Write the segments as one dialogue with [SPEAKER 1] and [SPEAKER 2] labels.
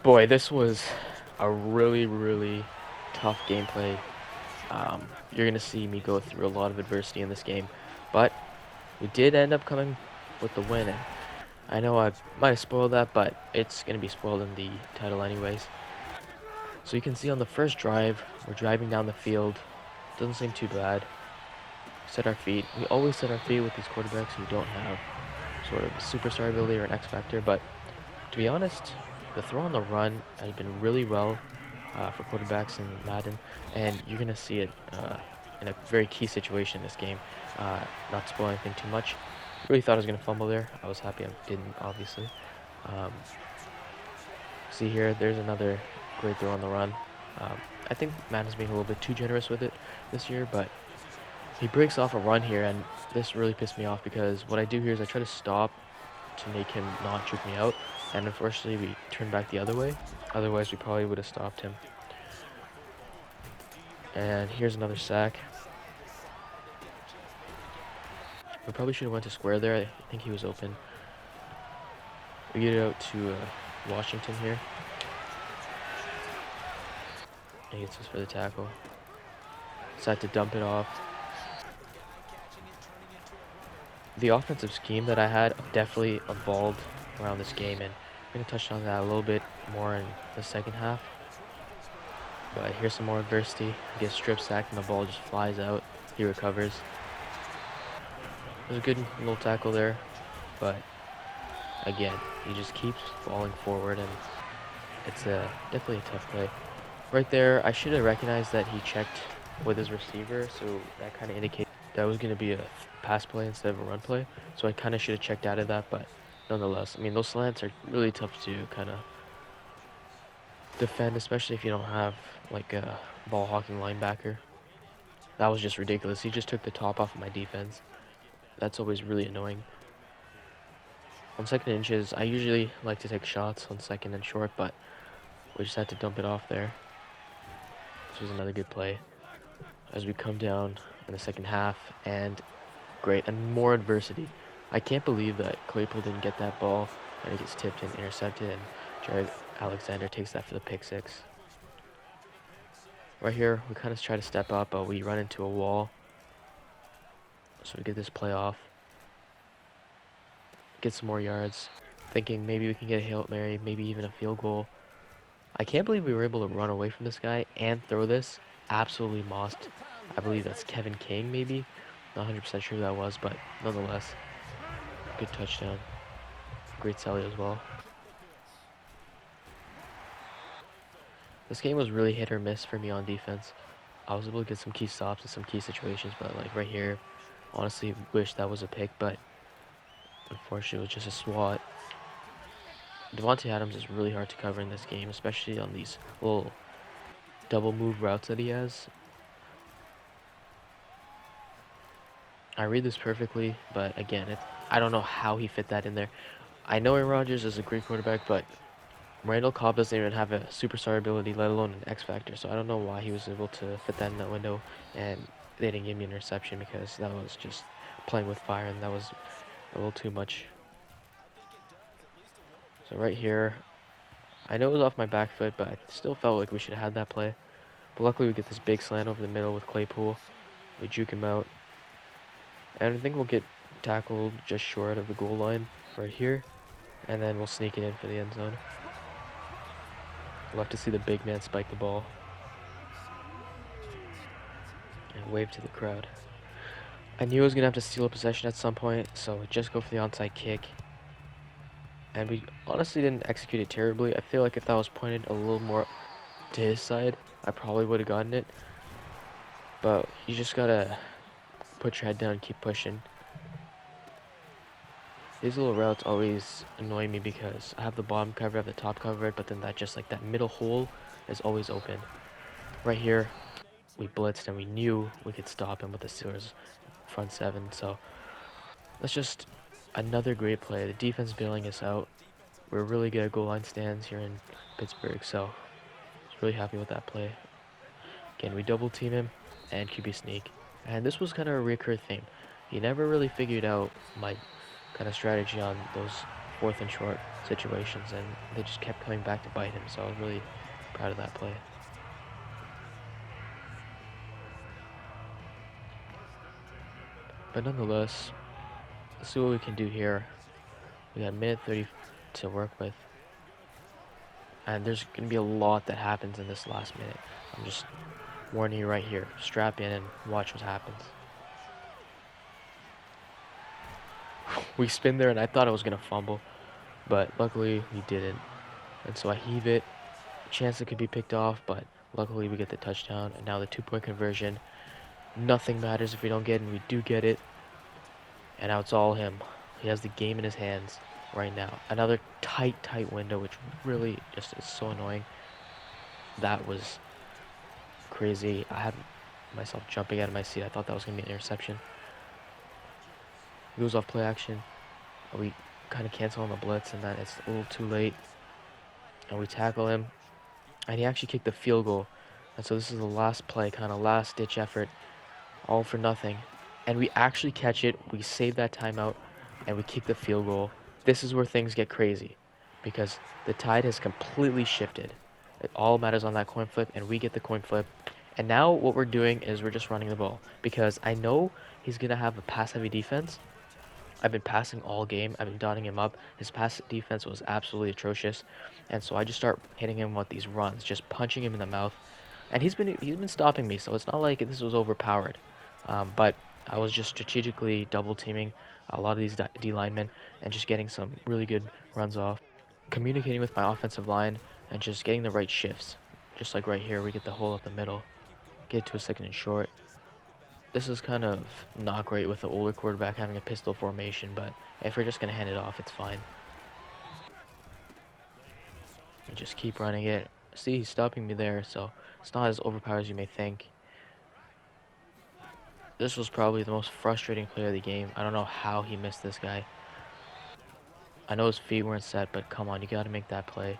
[SPEAKER 1] Boy, this was a really tough gameplay. You're gonna see me go through a lot of adversity in this game, but we did end up coming with the win. And I know I might have spoiled that, but it's gonna be spoiled in the title anyways. So you can see on the first drive, we're driving down the field. Doesn't seem too bad. Set our feet. We always set our feet with these quarterbacks who don't have sort of a superstar ability or an X factor, but to be honest, the throw on the run has been really well for quarterbacks in Madden, and you're gonna see it in a very key situation in this game. Not to spoil anything too much. Really thought I was gonna fumble there. I was happy I didn't, obviously. Um, See here, there's another great throw on the run. I think Madden's being a little bit too generous with it this year, but he breaks off a run here, and this really pissed me off because what I do here is I try to stop to make him not juke me out, and unfortunately we turned back the other way. Otherwise, we probably would have stopped him. And here's another sack. We probably should have went to square there. I think he was open. We get it out to Washington here. And he gets us for the tackle. Decide to dump it off. The offensive scheme that I had definitely evolved around this game, and I'm going to touch on that a little bit more in the second half. But here's some more adversity. He gets strip sacked and the ball just flies out. He recovers. There's a good little tackle there, but again, he just keeps falling forward, and it's definitely a tough play. Right there, I should have recognized that he checked with his receiver, so that kind of indicated that was going to be a pass play instead of a run play. So I kind of should have checked out of that, but nonetheless, I mean, those slants are really tough to kind of defend, especially if you don't have like a ball hawking linebacker. That was just ridiculous. He just took the top off of my defense. That's always really annoying. On second inches, I usually like to take shots on second and short, but we just had to dump it off there. This was another good play as we come down in the second half, and great, and more adversity. I can't believe that Claypool didn't get that ball, and it gets tipped and intercepted, and Jared Alexander takes that for the pick six. Right here, we kind of try to step up, but we run into a wall, so we get this play off. Get some more yards, thinking maybe we can get a Hail Mary, maybe even a field goal. I can't believe we were able to run away from this guy and throw this. Absolutely mossed. I believe that's Kevin King, maybe. Not 100% sure who that was, but nonetheless, good touchdown. Great Sally as well. This game was really hit or miss for me on defense. I was able to get some key stops in some key situations, but like right here, honestly wish that was a pick, but unfortunately it was just a swat. Devontae Adams is really hard to cover in this game, especially on these little double move routes that he has. I read this perfectly, but again, I don't know how he fit that in there. I know Aaron Rodgers is a great quarterback, but Randall Cobb doesn't even have a superstar ability, let alone an X factor. So I don't know why he was able to fit that in that window, and they didn't give me an interception because that was just playing with fire, and that was a little too much. So right here, I know it was off my back foot, but I still felt like we should have had that play. But luckily we get this big slant over the middle with Claypool. We juke him out. And I think we'll get tackled just short of the goal line right here. And then we'll sneak it in for the end zone. We'll have to see the big man spike the ball. And wave to the crowd. I knew I was going to have to steal a possession at some point, so just go for the onside kick. And we honestly didn't execute it terribly. I feel like if that was pointed a little more to his side, I probably would have gotten it. But you just gotta put your head down and keep pushing. These little routes always annoy me because I have the bottom covered, I have the top covered, but then that middle hole is always open. Right here, we blitzed and we knew we could stop him with the Steelers front seven. So that's just another great play. The defense bailing us out. We're really good at goal line stands here in Pittsburgh, so I was really happy with that play. Again, we double team him and QB sneak. And this was kind of a recurring theme. He never really figured out my kind of strategy on those 4th and short situations, and they just kept coming back to bite him. So I was really proud of that play. But nonetheless, let's see what we can do here. We got a minute 30 to work with. And there's going to be a lot that happens in this last minute. I'm just warning you right here. Strap in and watch what happens. We spin there, and I thought I was going to fumble, but luckily we didn't. And so I heave it. Chance it could be picked off, but luckily we get the touchdown. And now the 2-point conversion. Nothing matters if we don't get it, and we do get it. And now it's all him. He has the game in his hands right now. Another tight window, which really just is so annoying. That was crazy. I had myself jumping out of my seat. I thought that was going to be an interception. He goes off play action. We kind of cancel on the blitz, and then it's a little too late. And we tackle him. And he actually kicked the field goal. And so this is the last play, kind of last-ditch effort. All for nothing. And we actually catch it. We save that timeout, and we kick the field goal. This is where things get crazy, because the tide has completely shifted. It all matters on that coin flip, and we get the coin flip. And now what we're doing is we're just running the ball, because I know he's going to have a pass-heavy defense. I've been passing all game. I've been dotting him up. His pass defense was absolutely atrocious. And so I just start hitting him with these runs, just punching him in the mouth. And he's been stopping me, so it's not like this was overpowered. But I was just strategically double teaming a lot of these D linemen and just getting some really good runs off. Communicating with my offensive line and just getting the right shifts. Just like right here, we get the hole up the middle, get to a 2nd and short. This is kind of not great with the older quarterback having a pistol formation, but if we're just going to hand it off, it's fine. And just keep running it. See, he's stopping me there, so it's not as overpowered as you may think. This was probably the most frustrating play of the game. I don't know how he missed this guy. I know his feet weren't set, but come on, you got to make that play.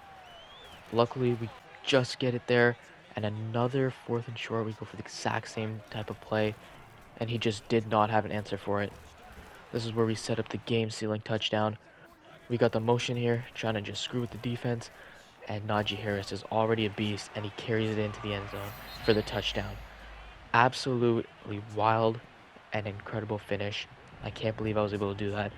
[SPEAKER 1] Luckily, we just get it there, and another 4th and short. We go for the exact same type of play, and he just did not have an answer for it. This is where we set up the game-sealing touchdown. We got the motion here, trying to just screw with the defense, and Najee Harris is already a beast, and he carries it into the end zone for the touchdown. Absolutely wild and incredible finish. I can't believe I was able to do that,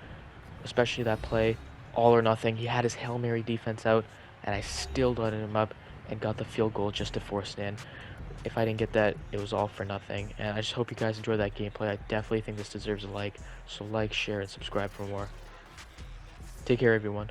[SPEAKER 1] especially that play, all or nothing. He had his Hail Mary defense out, and I still dotted him up and got the field goal just to force it in. If I didn't get that, it was all for nothing. And I just hope you guys enjoyed that gameplay. I definitely think this deserves a like. So like, share, and subscribe for more. Take care, everyone.